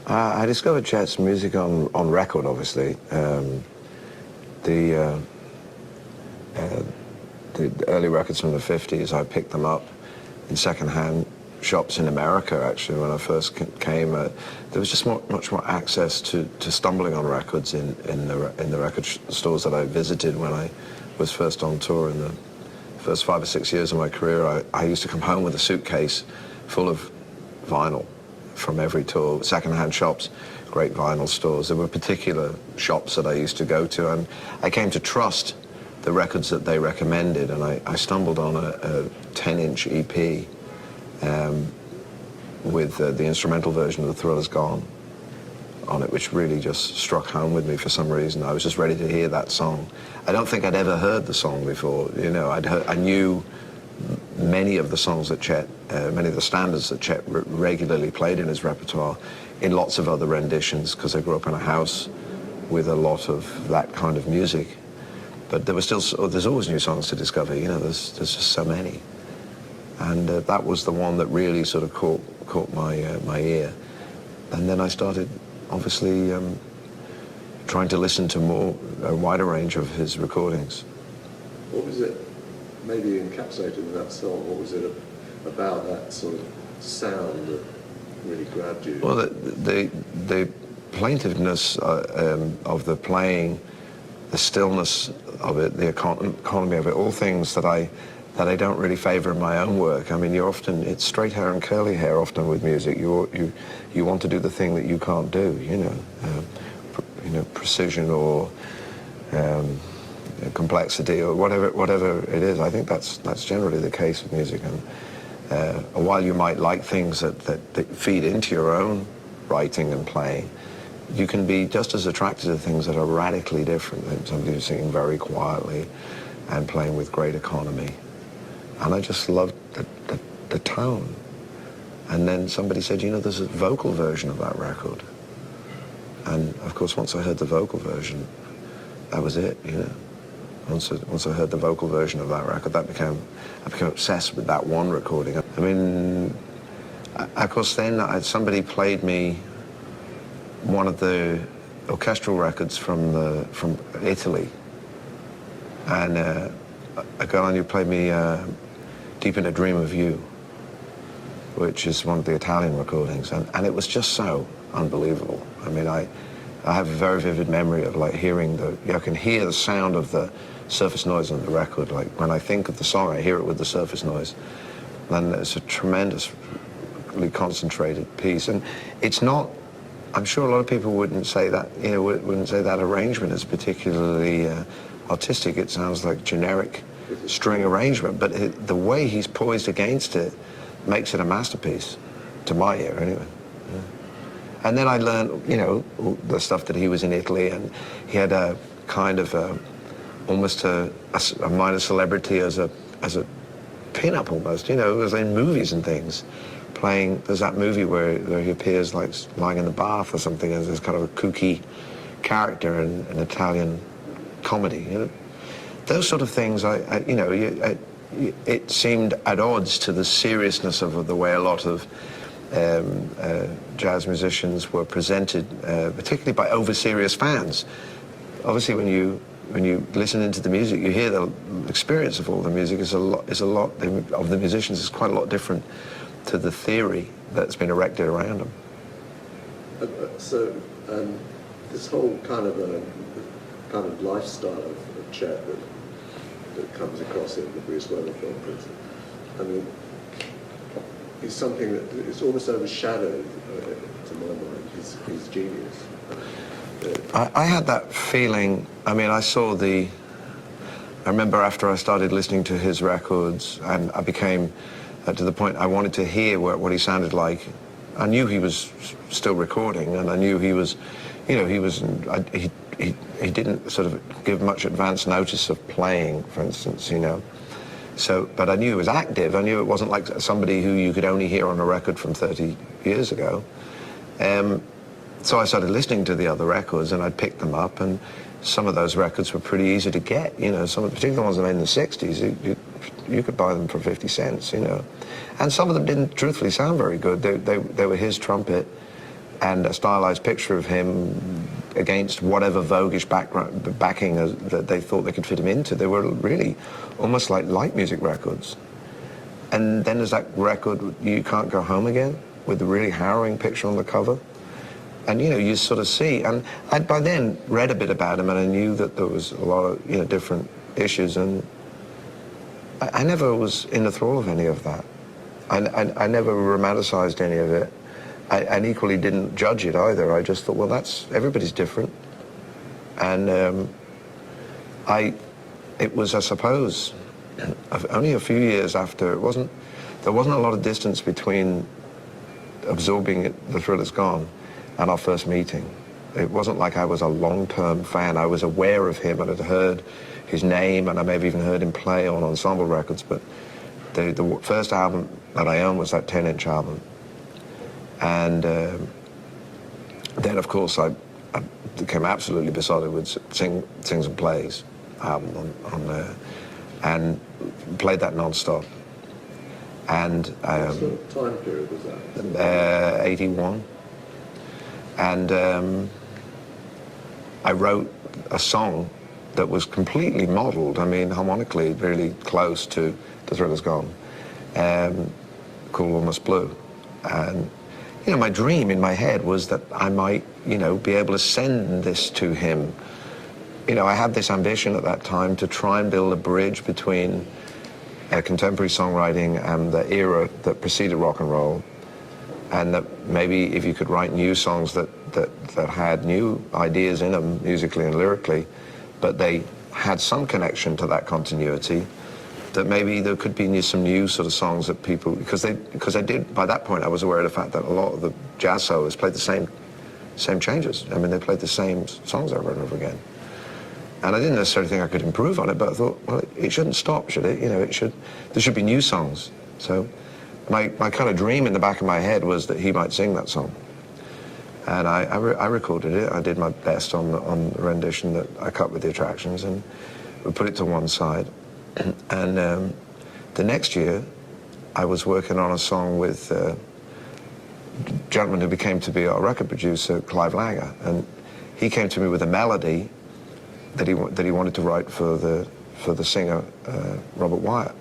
I discovered Chet's music on record, obviously. The early records from the 50s, I picked them up in second-hand shops in America, actually, when I first came. There was just much more access to stumbling on records in the record stores that I visited when I was first on tour. In the first 5 or 6 years of my career, I used to come home with a suitcase full of vinyl from every tour, second-hand shops, great vinyl stores. There were particular shops that I used to go to, and I came to trust the records that they recommended, and I stumbled on a 10-inch EP with the instrumental version of The Thrill Is Gone on it, which really just struck home with me for some reason. I was just ready to hear that song. I don't think I'd ever heard the song before. You know, I knew many of the songs that Chet, many of the standards that Chet regularly played in his repertoire in lots of other renditions, because I grew up in a house with a lot of that kind of music. But there was still, there's always new songs to discover, you know, there's just so many. And that was the one that really sort of caught my ear. And then I started, obviously, trying to listen to a wider range of his recordings. What was it, maybe encapsulated in that song, what was it about that sort of sound that really grabbed you? Well, the plaintiveness of the playing, the stillness of it, the economy of it, all things that I don't really favor in my own work. I mean, it's straight hair and curly hair often with music. You want to do the thing that you can't do, you know, precision or complexity or whatever it is. I think that's generally the case with music. And while you might like things that feed into your own writing and playing, you can be just as attracted to things that are radically different than somebody who's singing very quietly and playing with great economy. And I just loved the tone. And then somebody said, you know, there's a vocal version of that record. And of course, once I heard the vocal version, that was it, you know. Once I heard the vocal version of that record, I became obsessed with that one recording. I mean, of course, then somebody played me one of the orchestral records from Italy, and a girl I knew played me Deep in a Dream of You, which is one of the Italian recordings, and it was just so unbelievable. I mean, I have a very vivid memory of like hearing I can hear the sound of the surface noise on the record. Like when I think of the song, I hear it with the surface noise, and it's a tremendously concentrated piece. And it's not, I'm sure a lot of people wouldn't say that, you know, wouldn't say that arrangement is particularly artistic. It sounds like generic string arrangement, but the way he's poised against it makes it a masterpiece, to my ear anyway. Yeah. And then I learned, you know, the stuff that he was in Italy, and he had a kind of almost a minor celebrity as a pin-up almost, you know, as in movies and things. Playing, there's that movie where he appears like lying in the bath or something as this kind of a kooky character in an Italian comedy, you know. Those sort of things, you know, it seemed at odds to the seriousness of the way a lot of jazz musicians were presented, particularly by over-serious fans. Obviously, when you listen into the music, you hear the experience of all the music is a lot of the musicians is quite a lot different to the theory that's been erected around them. So this whole kind of lifestyle of Chet that comes across in the Bruce Weller film, for instance, I mean, is something that is almost overshadowed, to my mind, his genius. I had that feeling. I mean, I remember after I started listening to his records, and I became to the point I wanted to hear what he sounded like. I knew he was still recording, and I knew he was, you know, he didn't sort of give much advance notice of playing, for instance, you know. So, but I knew he was active. I knew it wasn't like somebody who you could only hear on a record from 30 years ago. So I started listening to the other records, and I'd pick them up, and some of those records were pretty easy to get, you know. Some of the particular ones made in the 60s, you could buy them for 50 cents, you know. And some of them didn't truthfully sound very good. They were his trumpet and a stylized picture of him against whatever voguish backing that they thought they could fit him into. They were really almost like light music records. And then there's that record, You Can't Go Home Again, with the really harrowing picture on the cover. And, you know, you sort of see, and I'd by then read a bit about him, and I knew that there was a lot of, you know, different issues, and I never was in the thrall of any of that. I never romanticized any of it. And equally didn't judge it either. I just thought, well, everybody's different. And it was, I suppose, only a few years after, there wasn't a lot of distance between absorbing it, The Thrill Is Gone, and our first meeting. It wasn't like I was a long-term fan. I was aware of him and had heard his name, and I may have even heard him play on ensemble records, but the first album that I owned was that 10-inch album. And then, of course, I became absolutely besotted with Sings and Plays album and played that non-stop. And what sort of time period was that? 81. And I wrote a song that was completely modelled, I mean, harmonically really close to The Thrill Is Gone, called Almost Blue. And you know, my dream in my head was that I might, you know, be able to send this to him. You know, I had this ambition at that time to try and build a bridge between contemporary songwriting and the era that preceded rock and roll, and that maybe if you could write new songs that had new ideas in them, musically and lyrically, but they had some connection to that continuity, that maybe there could be some new sort of songs that people, because I did, by that point I was aware of the fact that a lot of the jazz soloists played the same changes. I mean, they played the same songs over and over again. And I didn't necessarily think I could improve on it, but I thought, well, it shouldn't stop, should it? You know, there should be new songs. So my kind of dream in the back of my head was that he might sing that song. And I recorded it. I did my best on the rendition that I cut with the Attractions, and we put it to one side. And the next year, I was working on a song with a gentleman who became to be our record producer, Clive Langer, and he came to me with a melody that he wanted to write for the singer Robert Wyatt.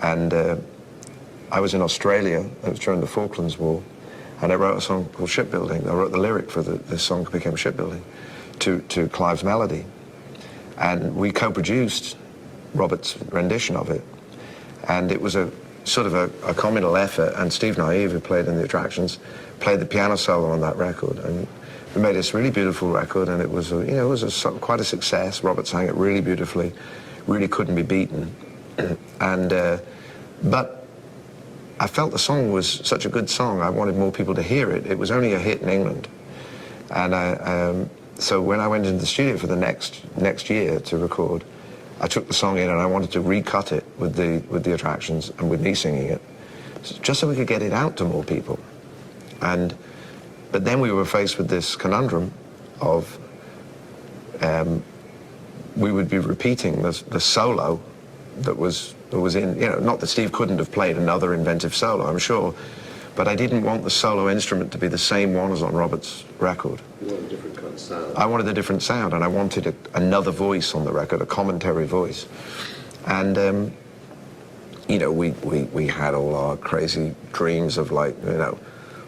And I was in Australia. It was during the Falklands War, and I wrote a song called Shipbuilding. I wrote the lyric for this song became Shipbuilding to Clive's melody, and we co-produced Robert's rendition of it, and it was a sort of a communal effort, and Steve Naive, who played in the Attractions, played the piano solo on that record, and we made this really beautiful record, and it was quite a success. Robert sang it really beautifully, really couldn't be beaten, and but I felt the song was such a good song, I wanted more people to hear it. It was only a hit in England, and so when I went into the studio for the next year to record, I took the song in and I wanted to recut it with the Attractions and with me singing it, just so we could get it out to more people. But then we were faced with this conundrum of we would be repeating the solo that was in, you know, not that Steve couldn't have played another inventive solo, I'm sure, but I didn't want the solo instrument to be the same one as on Robert's record. You want a different kind of sound. I wanted a different sound, and I wanted another voice on the record, a commentary voice. And, you know, we had all our crazy dreams of, like, you know,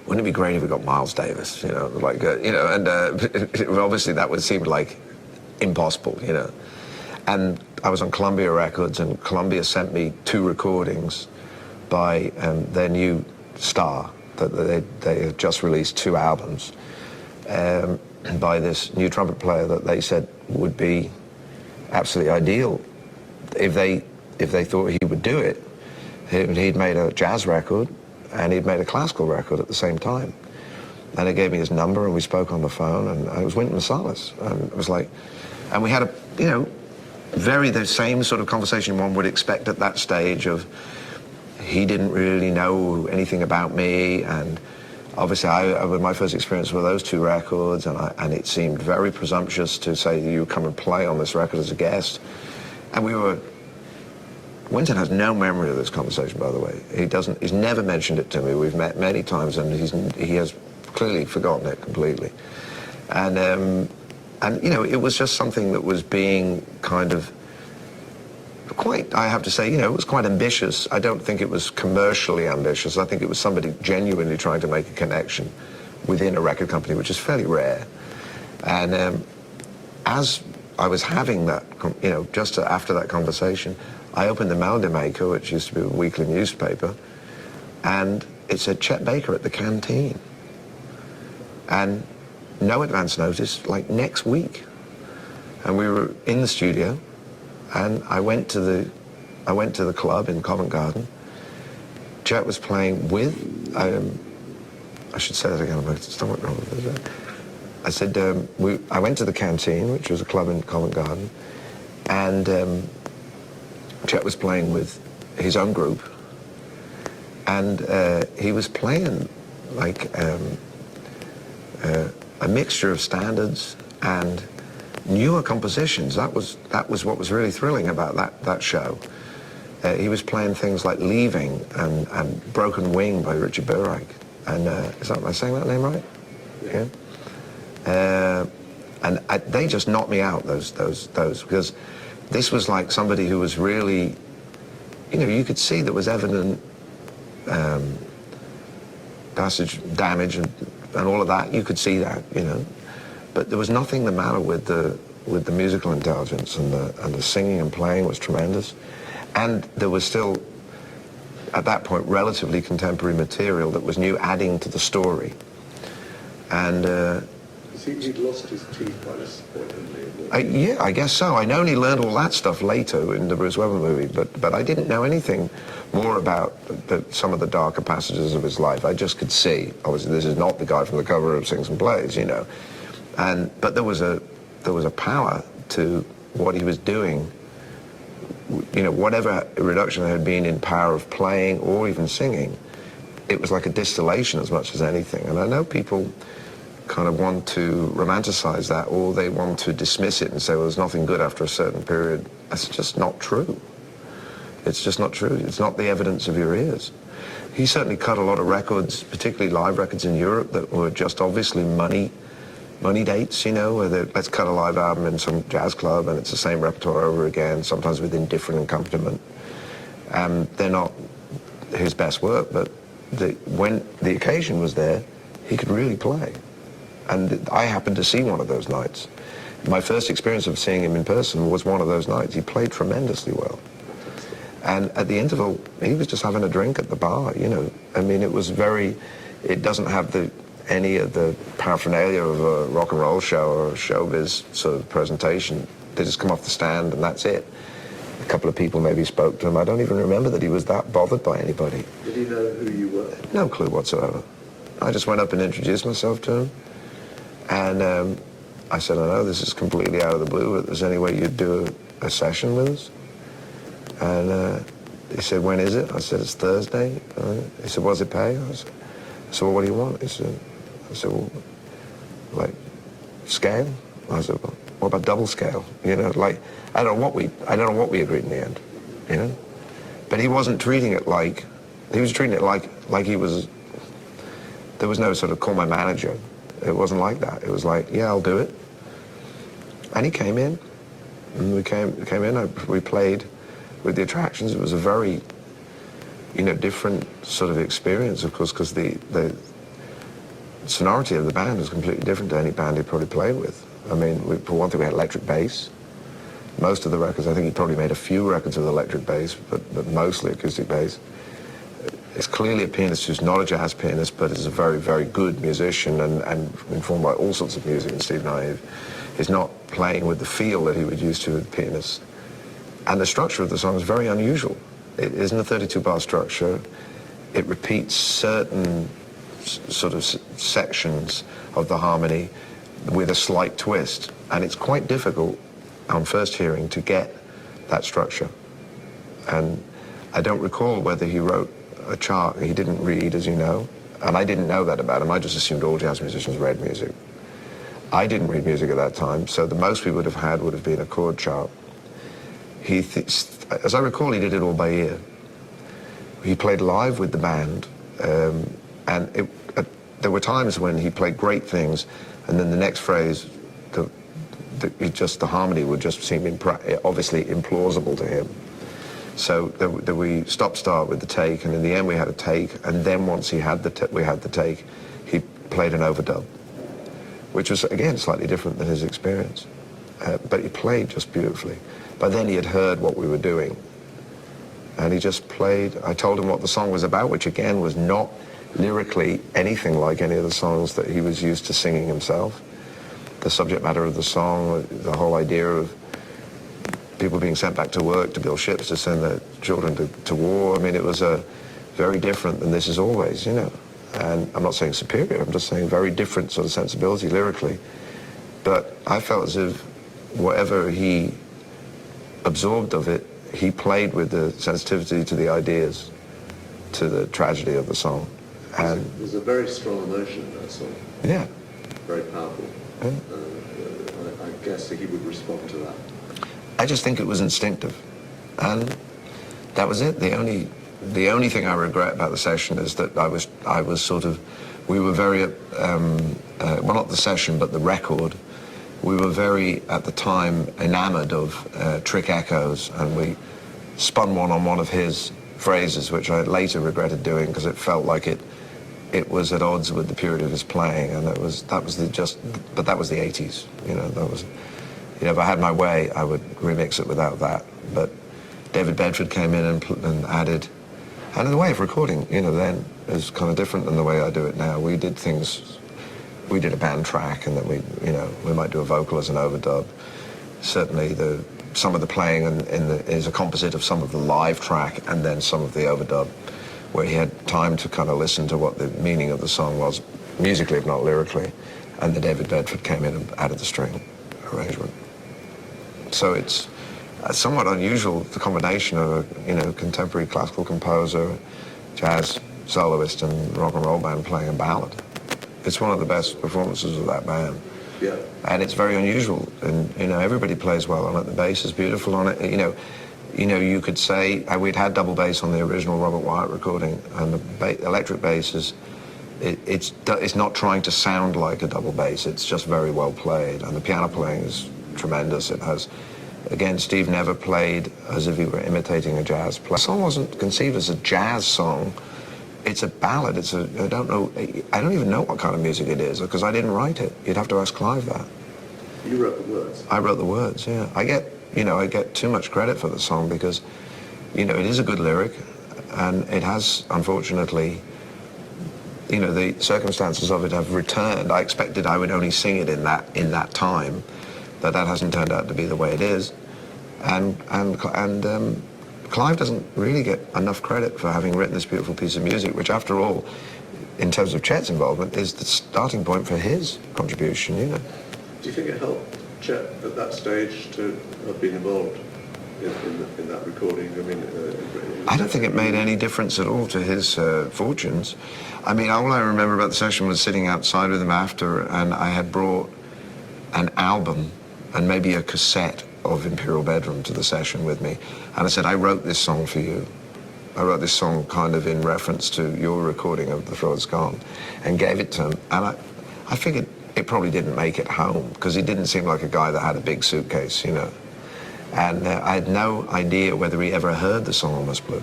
wouldn't it be great if we got Miles Davis, you know, like, you know, and obviously that would seem like impossible, you know. And I was on Columbia Records, and Columbia sent me 2 recordings by their new star, that they had just released 2 albums, by this new trumpet player that they said would be absolutely ideal if they thought he would do it. He'd made a jazz record and he'd made a classical record at the same time. And they gave me his number and we spoke on the phone, and it was Wynton Marsalis. And it was like, and we had a, you know, the same sort of conversation one would expect at that stage of, he didn't really know anything about me, and obviously my first experience with those 2 records, and it seemed very presumptuous to say that you come and play on this record as a guest. And Wynton has no memory of this conversation, by the way. He's never mentioned it to me. We've met many times, and he has clearly forgotten it completely. And you know, it was just something that was being kind of quite, I have to say, you know, it was quite ambitious. I don't think it was commercially ambitious. I think it was somebody genuinely trying to make a connection within a record company, which is fairly rare. And as I was having that, you know, just after that conversation, I opened the Melody Maker, which used to be a weekly newspaper, and it said Chet Baker at the canteen. And no advance notice, like next week. And we were in the studio, and I went to the club in Covent Garden. Chet was playing with, I should say that again, my stomach wrong. I said, I went to the Canteen, which was a club in Covent Garden, and Chet was playing with his own group, and he was playing like a mixture of standards and newer compositions. That was what was really thrilling about that show. He was playing things like Leaving and Broken Wing by Richie Burrick. And am I saying that name right? Yeah. And they just knocked me out, those, because this was like somebody who was really, you know, you could see there was evident passage damage and all of that. You could see that, you know. But there was nothing the matter with the musical intelligence, and the singing and playing was tremendous. And there was still, at that point, relatively contemporary material that was new, adding to the story. And he'd lost his teeth by this point, hadn't he? yeah, I guess so. I only learned all that stuff later in the Bruce Weber movie, but I didn't know anything more about some of the darker passages of his life. I just could see, obviously, this is not the guy from the cover of Sings and Plays, you know. But there was a power to what he was doing. You know, whatever reduction there had been in power of playing or even singing, it was like a distillation as much as anything. And I know people kind of want to romanticize that, or they want to dismiss it and say, well, there's nothing good after a certain period. That's just not true. It's just not true. It's not the evidence of your ears. He certainly cut a lot of records, particularly live records in Europe, that were just obviously money dates, you know, where let's cut a live album in some jazz club and it's the same repertoire over again, sometimes with indifferent accompaniment. They're not his best work, but when the occasion was there, he could really play. And I happened to see one of those nights. My first experience of seeing him in person was one of those nights. He played tremendously well. And at the interval, he was just having a drink at the bar, you know. I mean, it was it doesn't have any of the paraphernalia of a rock and roll show or a showbiz sort of presentation. They just come off the stand and that's it. A couple of people maybe spoke to him. I don't even remember that he was that bothered by anybody. Did he know who you were? No clue whatsoever. I just went up and introduced myself to him. And I said, I know this is completely out of the blue, but there's any way you'd do a session with us? And he said, when is it? I said, it's Thursday. He said, what does it pay? I said, well, what do you want? I said, well, like, scale? I said, well, what about double scale? You know, like, I don't know what we agreed in the end, you know? But he wasn't treating it like, he was treating it like he was, there was no sort of call my manager. It wasn't like that. It was like, yeah, I'll do it. And he came in, and we came in, we played with the Attractions. It was a very, you know, different sort of experience, of course, because the sonority of the band was completely different to any band he probably played with. I mean, for one thing, we had electric bass. Most of the records, I think he probably made a few records with electric bass, but mostly acoustic bass. Is clearly a pianist who's not a jazz pianist, but is a very, very good musician and informed by all sorts of music. And Steve Naive is not playing with the feel that he would use to with pianists. And the structure of the song is very unusual. It isn't a 32-bar structure. It repeats certain sort of sections of the harmony with a slight twist. And it's quite difficult on first hearing to get that structure. And I don't recall whether he wrote a chart. He didn't read, as you know, and I didn't know that about him. I just assumed all jazz musicians read music. I didn't read music at that time, so the most we would have had would have been a chord chart. As I recall, he did it all by ear. He played live with the band, and there were times when he played great things, and then the next phrase, the harmony would just seem obviously implausible to him. So we stop-start with the take, and in the end we had a take, and then once we had the take, he played an overdub, which was, again, slightly different than his experience. But he played just beautifully. By then he had heard what we were doing, and he just played. I told him what the song was about, which again was not lyrically anything like any of the songs that he was used to singing himself. The subject matter of the song, the whole idea of people being sent back to work to build ships to send their children to war. I mean, it was very different than This Is Always, you know. And I'm not saying superior, I'm just saying very different sort of sensibility lyrically. But I felt as if whatever he absorbed of it, he played with the sensitivity to the ideas, to the tragedy of the song. And there's a very strong emotion in that song. Yeah. Very powerful. Yeah. I guess he would respond to that. I just think it was instinctive, and that was it. The only thing I regret about the session is that I was sort of, we were very, well, not the session, but the record. We were very, at the time, enamored of trick echoes, and we spun one on one of his phrases, which I later regretted doing because it felt like it was at odds with the period of his playing, and but that was the 80s, you know. That was, you know, if I had my way, I would remix it without that. But David Bedford came in and added, and the way of recording, you know, then is kind of different than the way I do it now. We did things, we did a band track, and then we might do a vocal as an overdub. Certainly some of the playing is a composite of some of the live track and then some of the overdub, where he had time to kind of listen to what the meaning of the song was, musically if not lyrically, and then David Bedford came in and added the string arrangement. So it's somewhat unusual, the combination of a contemporary classical composer, jazz soloist, and rock and roll band playing a ballad. It's one of the best performances of that band. Yeah. And it's very unusual, and everybody plays well on it. The bass is beautiful on it. You could say we'd had double bass on the original Robert Wyatt recording, and the electric bass it's not trying to sound like a double bass. It's just very well played, and the piano playing is tremendous. It has, again, Steve never played as if he were imitating a jazz play. The song wasn't conceived as a jazz song. It's a ballad. I don't even know what kind of music it is because I didn't write it. You'd have to ask Clive that. You wrote the words? I wrote the words, yeah. I get too much credit for the song because, it is a good lyric, and it has, unfortunately, the circumstances of it have returned. I expected I would only sing it in that time, but that hasn't turned out to be the way it is. And Clive doesn't really get enough credit for having written this beautiful piece of music, which, after all, in terms of Chet's involvement, is the starting point for his contribution, Do you think it helped Chet at that stage to have been involved in that recording? I don't think it made any difference at all to his fortunes. All I remember about the session was sitting outside with him after, and I had brought an album and maybe a cassette of Imperial Bedroom to the session with me, and I said, I wrote this song for you. I wrote this song kind of in reference to your recording of The Thrill Is Gone, and gave it to him, and I figured it probably didn't make it home because he didn't seem like a guy that had a big suitcase, and I had no idea whether he ever heard the song Almost Blue,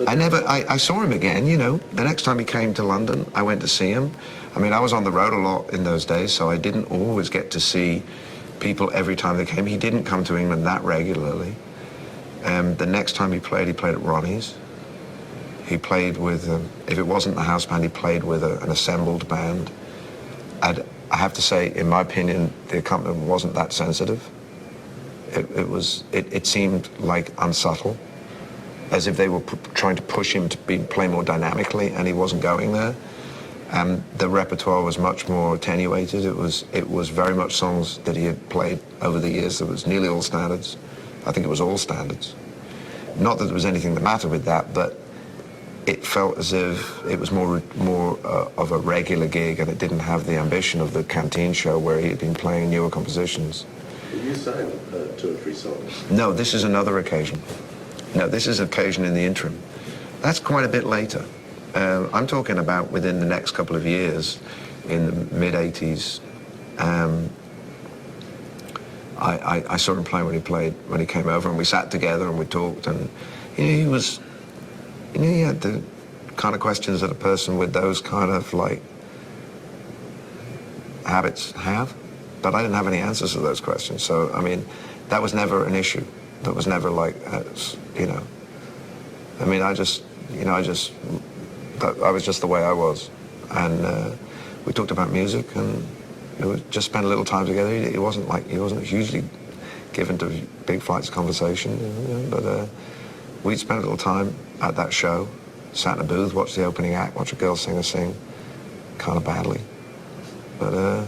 I saw him again, the next time he came to London, I went to see him. I was on the road a lot in those days, so I didn't always get to see people every time they came. He didn't come to England that regularly. The next time he played at Ronnie's. He played with, if it wasn't the house band, he played with an assembled band. I have to say, in my opinion, the accompaniment wasn't that sensitive. It seemed like unsubtle, as if they were trying to push him to play more dynamically, and he wasn't going there. The repertoire was much more attenuated. It was very much songs that he had played over the years. That was nearly all standards. I think it was all standards. Not that there was anything the matter with that, but it felt as if it was more of a regular gig, and it didn't have the ambition of the Canteen show where he had been playing newer compositions. You sang 2 or 3 songs? No, this is another occasion. No, this is an occasion in the interim. That's quite a bit later. I'm talking about within the next couple of years, in the mid-'80s. I saw him play when he came over, and we sat together and we talked, and he was, he had the kind of questions that a person with those kind of like habits have, but I didn't have any answers to those questions. So I mean, that was never an issue. That was never like, I mean, I was just the way I was, and we talked about music, and we just spent a little time together. He wasn't hugely given to big flights of conversation, but we'd spent a little time at that show, sat in a booth, watched the opening act, watched a girl singer sing, kind of badly, but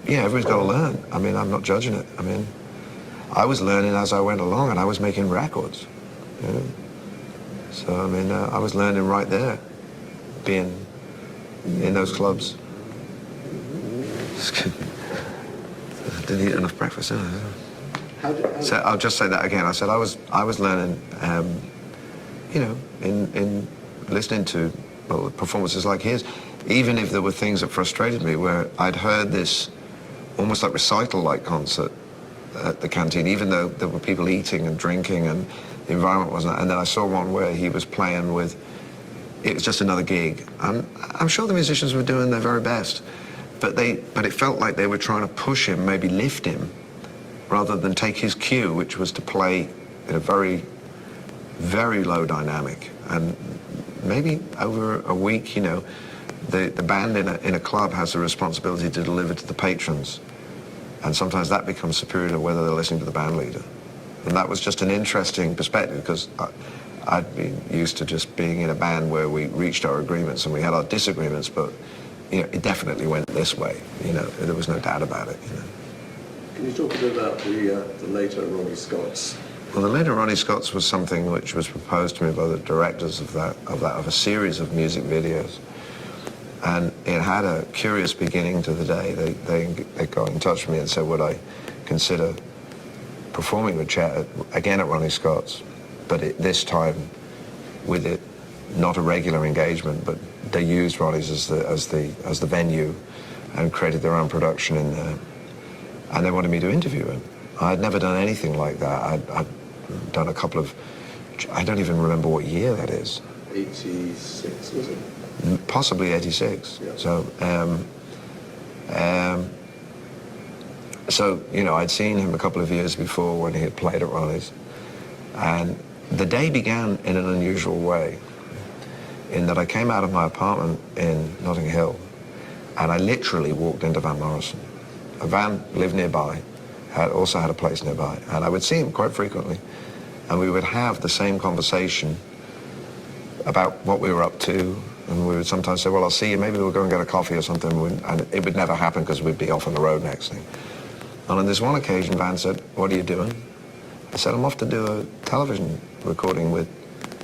yeah, everybody's got to learn. I mean, I'm not judging it. I mean, I was learning as I went along, and I was making records. So I mean, I was learning right there, being in those clubs. I didn't eat enough breakfast, did I? So I'll just say that again. I said I was learning, in listening to performances like his, even if there were things that frustrated me, where I'd heard this almost like recital-like concert at the canteen, even though there were people eating and drinking and the environment wasn't. And then I saw one where he was playing with, it was just another gig. I'm sure the musicians were doing their very best, but it felt like they were trying to push him, maybe lift him, rather than take his cue, which was to play in a very, very low dynamic. And maybe over a week, the band in a club has the responsibility to deliver to the patrons. And sometimes that becomes superior to whether they're listening to the band leader. And that was just an interesting perspective, because I'd been used to just being in a band where we reached our agreements and we had our disagreements, but it definitely went this way. There was no doubt about it. Can you talk a bit about the later Ronnie Scotts? Well, the later Ronnie Scotts was something which was proposed to me by the directors of a series of music videos. And it had a curious beginning to the day. They got in touch with me and said, would I consider performing with Chet again at Ronnie Scott's, but this time with it not a regular engagement, but they used Ronnie's as the venue and created their own production in there. And they wanted me to interview him. I'd never done anything like that. I'd done a couple of, I don't even remember what year that is. 86, was it? Possibly 86. Yeah. So, I'd seen him a couple of years before when he had played at Ronnie's. And the day began in an unusual way, in that I came out of my apartment in Notting Hill, and I literally walked into Van Morrison. Van lived nearby, also had a place nearby, and I would see him quite frequently, and we would have the same conversation about what we were up to. And we would sometimes say, well, I'll see you, maybe we'll go and get a coffee or something, and it would never happen because we'd be off on the road next thing. And on this one occasion, Van said, what are you doing? I said, I'm off to do a television recording with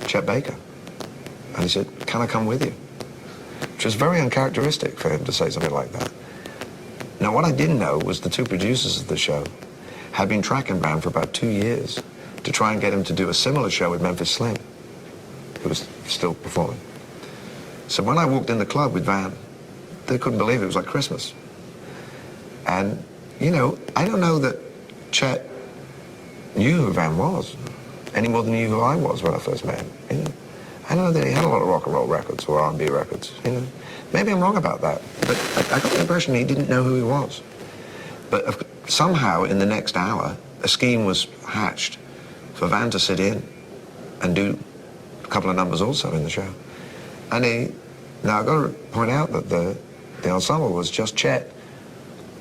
Chet Baker. And he said, can I come with you? Which was very uncharacteristic for him to say something like that. Now, what I didn't know was the two producers of the show had been tracking Van for about 2 years to try and get him to do a similar show with Memphis Slim, who was still performing. So when I walked in the club with Van, they couldn't believe it was like Christmas. And, I don't know that Chet knew who Van was any more than he knew who I was when I first met him. I don't know that he had a lot of rock and roll records or R&B records. Maybe I'm wrong about that, but I got the impression he didn't know who he was. But somehow in the next hour, a scheme was hatched for Van to sit in and do a couple of numbers also in the show. And now I've got to point out that the ensemble was just Chet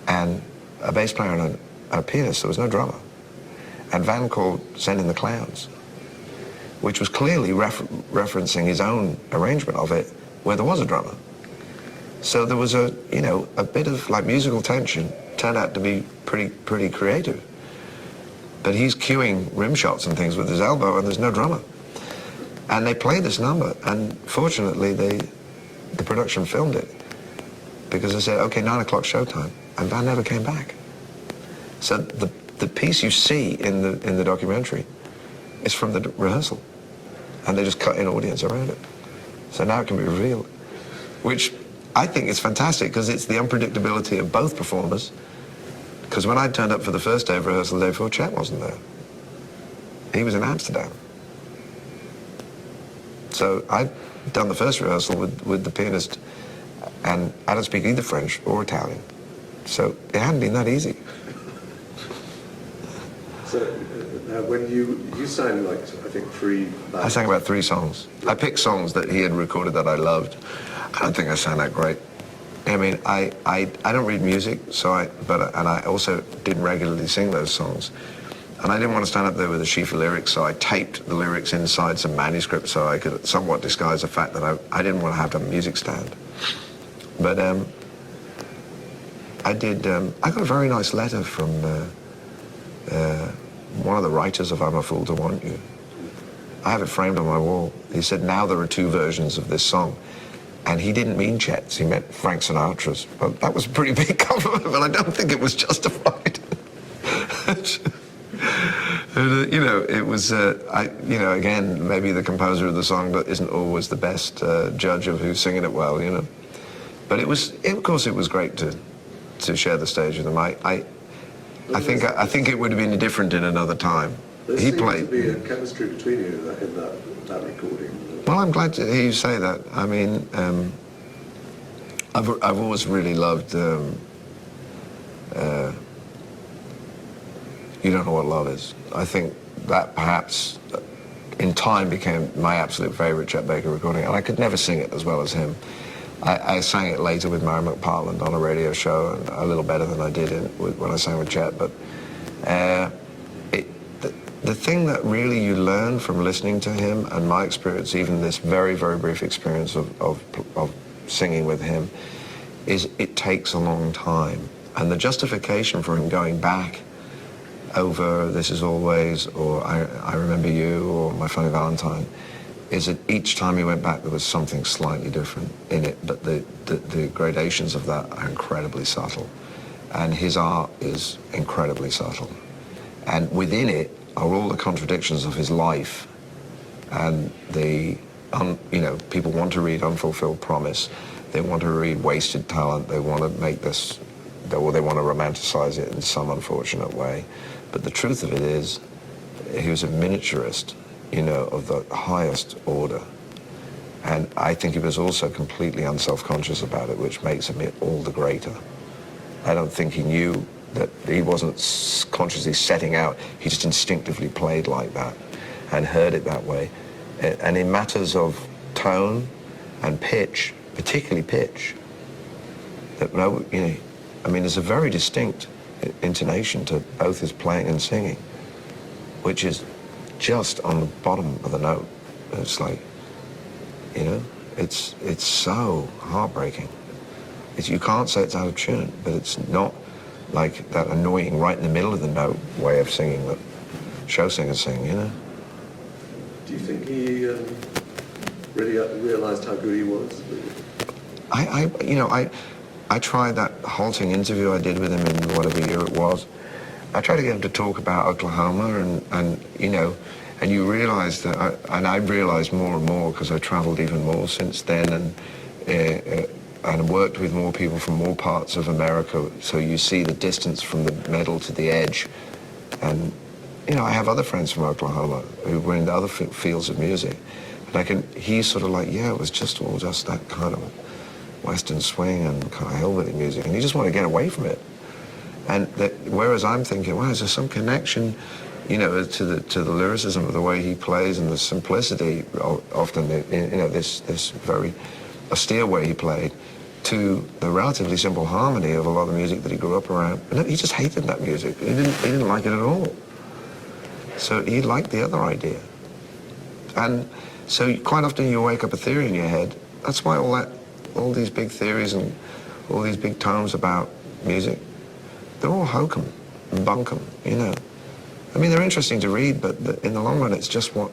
and a bass player and a pianist. There was no drummer. And Van called Send in the Clowns, which was clearly referencing his own arrangement of it, where there was a drummer. So there was a bit of like musical tension. Turned out to be pretty creative. But he's cueing rim shots and things with his elbow, and there's no drummer. And they played this number, and fortunately the production filmed it, because they said, okay, 9 o'clock showtime, and Van never came back. So the piece you see in the documentary is from the rehearsal, and they just cut in audience around it. So now it can be revealed, which I think is fantastic because it's the unpredictability of both performers. Because when I turned up for the first day of rehearsal, the day before, Chet wasn't there. He was in Amsterdam. So I'd done the first rehearsal with the pianist, and I don't speak either French or Italian. So it hadn't been that easy. So when you sang, like, I think 3 ballads. I sang about 3 songs. I picked songs that he had recorded that I loved. I don't think I sang that great. I mean, I don't read music, so and I also didn't regularly sing those songs. And I didn't want to stand up there with a sheaf of lyrics, so I taped the lyrics inside some manuscript so I could somewhat disguise the fact that I didn't want to have a music stand. But I got a very nice letter from one of the writers of I'm a Fool to Want You. I have it framed on my wall. He said, now there are 2 versions of this song. And he didn't mean Chet's, he meant Frank Sinatra's. But that was a pretty big compliment, but I don't think it was justified. And, you know, it was, again, maybe the composer of the song isn't always the best judge of who's singing it well, you know. But it was, of course, it was great to share the stage with him. I think it would have been different in another time. There seemed to be a chemistry between you in that recording. Well, I'm glad to hear you say that. I mean, I've always really loved You Don't Know What Love Is. I think that perhaps in time became my absolute favourite Chet Baker recording, and I could never sing it as well as him. I sang it later with Mary McPartland on a radio show, and a little better than I did when I sang with Chet, but the thing that really you learn from listening to him, and my experience, even this very, very brief experience of singing with him, is it takes a long time. And the justification for him going back over This Is Always, or I Remember You, or My Funny Valentine, is that each time he went back there was something slightly different in it, but the gradations of that are incredibly subtle. And his art is incredibly subtle. And within it are all the contradictions of his life, and people want to read Unfulfilled Promise, they want to read Wasted Talent, they want to make this, or they want to romanticize it in some unfortunate way. But the truth of it is, he was a miniaturist, you know, of the highest order. And I think he was also completely unself-conscious about it, which makes him all the greater. I don't think he knew that he wasn't consciously setting out, he just instinctively played like that and heard it that way. And in matters of tone and pitch, particularly pitch, there's a very distinct intonation to both his playing and singing, which is just on the bottom of the note. It's like, you know, it's so heartbreaking. You can't say it's out of tune, but it's not like that annoying right in the middle of the note way of singing that show singers sing, you know? Do you think he really realised how good he was? I tried that halting interview I did with him in whatever year it was. I tried to get him to talk about Oklahoma and you realise that, I realised more and more because I travelled even more since then and worked with more people from more parts of America, so you see the distance from the middle to the edge. And, you know, I have other friends from Oklahoma who were in the other fields of music. And he's sort of like, yeah, it was just that kind of Western swing and kind of hillbilly music, and you just want to get away from it. And whereas I'm thinking, well, is there some connection, you know, to the lyricism of the way he plays and the simplicity, often, you know, this very austere way he played, to the relatively simple harmony of a lot of music that he grew up around. And he just hated that music. He didn't like it at all. So he liked the other idea. And so quite often you wake up a theory in your head. That's why all these big theories and all these big tomes about music, they're all hokum and bunkum, you know. I mean, they're interesting to read, but in the long run, it's just what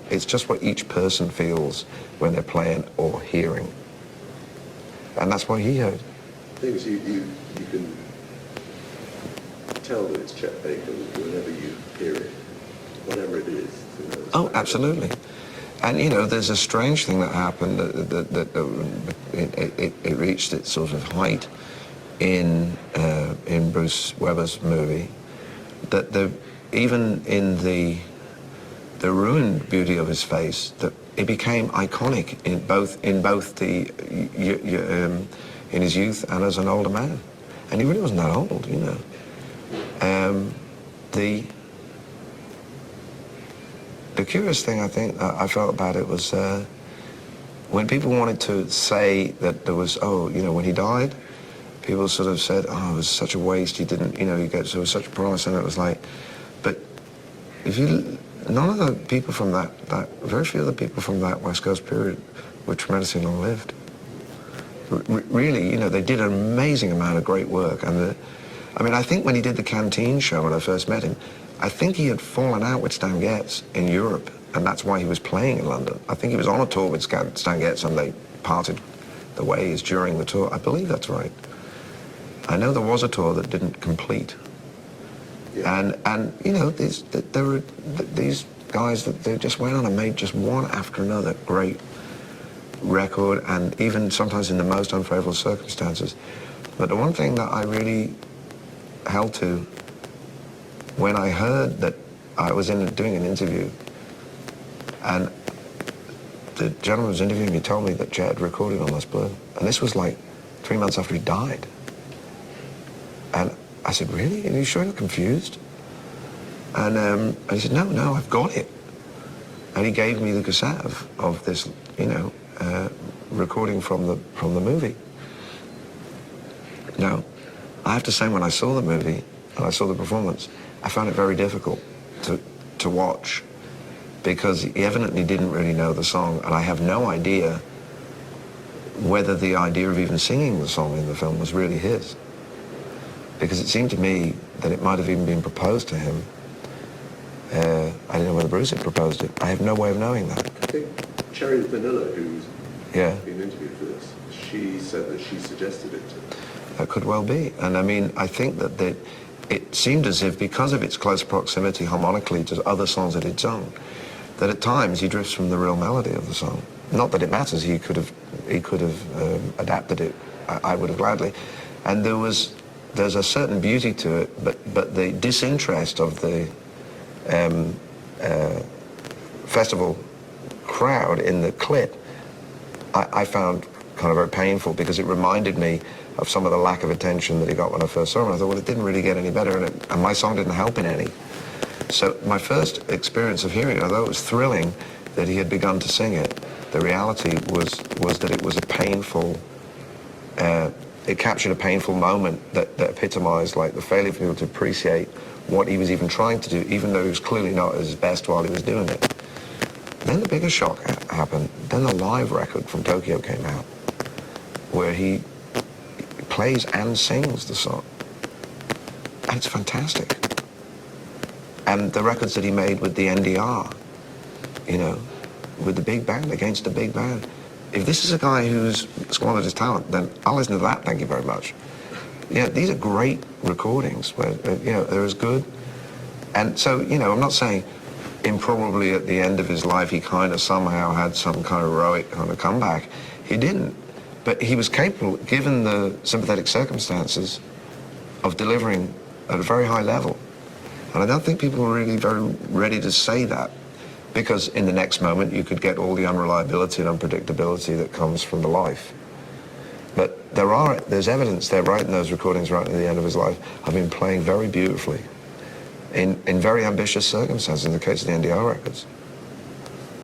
each person feels when they're playing or hearing. And that's what he heard. The thing is, you can tell that it's Chet Baker whenever you hear it, whatever it is. You know, oh, absolutely. And you know, there's a strange thing that happened it reached its sort of height in Bruce Weber's movie. That even in the ruined beauty of his face, that it became iconic in both in his youth and as an older man. And he really wasn't that old, you know. The curious thing I think I felt about it was when people wanted to say that there was, oh, you know, when he died, people sort of said, oh, it was such a waste, he didn't, you know, he gets, there was such a promise, and it was like, but if you, none of the people from very few of the people from that West Coast period were tremendously long-lived. Really, you know, they did an amazing amount of great work, and I mean, I think when he did the Canteen show when I first met him, I think he had fallen out with Stan Getz in Europe, and that's why he was playing in London. I think he was on a tour with Stan Getz, and they parted the ways during the tour. I believe that's right. I know there was a tour that didn't complete. Yeah. And you know, there were these guys that they just went on and made just one after another great record, and even sometimes in the most unfavorable circumstances. But the one thing that I really held to when I heard that I was doing an interview, and the gentleman who was interviewing me told me that Chet had recorded on this Blue, and this was like 3 months after he died. And I said, really? Are you sure you're confused? And he said, no, I've got it. And he gave me the cassette of this, you know, recording from the movie. Now, I have to say, when I saw the movie and I saw the performance, I found it very difficult to watch, because he evidently didn't really know the song, and I have no idea whether the idea of even singing the song in the film was really his. Because it seemed to me that it might have even been proposed to him. I don't know whether Bruce had proposed it. I have no way of knowing that. I think Cherry Vanilla, who's been interviewed for this, she said that she suggested it to him. That could well be. And I mean, I think that it seemed as if, because of its close proximity harmonically to other songs that he'd sung, that at times he drifts from the real melody of the song. Not that it matters, he could have adapted it, I would have gladly. And there's a certain beauty to it, but the disinterest of the festival crowd in the clip, I found kind of very painful, because it reminded me of some of the lack of attention that he got when I first saw him. I thought, well, it didn't really get any better, and my song didn't help in any. So my first experience of hearing it, although it was thrilling that he had begun to sing it, the reality was that it was a painful, it captured a painful moment that epitomized like the failure for people to appreciate what he was even trying to do, even though he was clearly not at his best while he was doing it. Then the bigger shock happened. Then the live record from Tokyo came out, where he plays and sings the song. And it's fantastic. And the records that he made with the NDR, you know, with the big band, against the big band. If this is a guy who's squandered his talent, then I'll listen to that, thank you very much. Yeah, these are great recordings where, you know, they're as good. And so, you know, I'm not saying improbably at the end of his life he kind of somehow had some kind of heroic kind of comeback. He didn't. But he was capable, given the sympathetic circumstances, of delivering at a very high level. And I don't think people were really very ready to say that, because in the next moment you could get all the unreliability and unpredictability that comes from the life. But there's evidence there right in those recordings right at the end of his life of him playing very beautifully in very ambitious circumstances, in the case of the NDR records.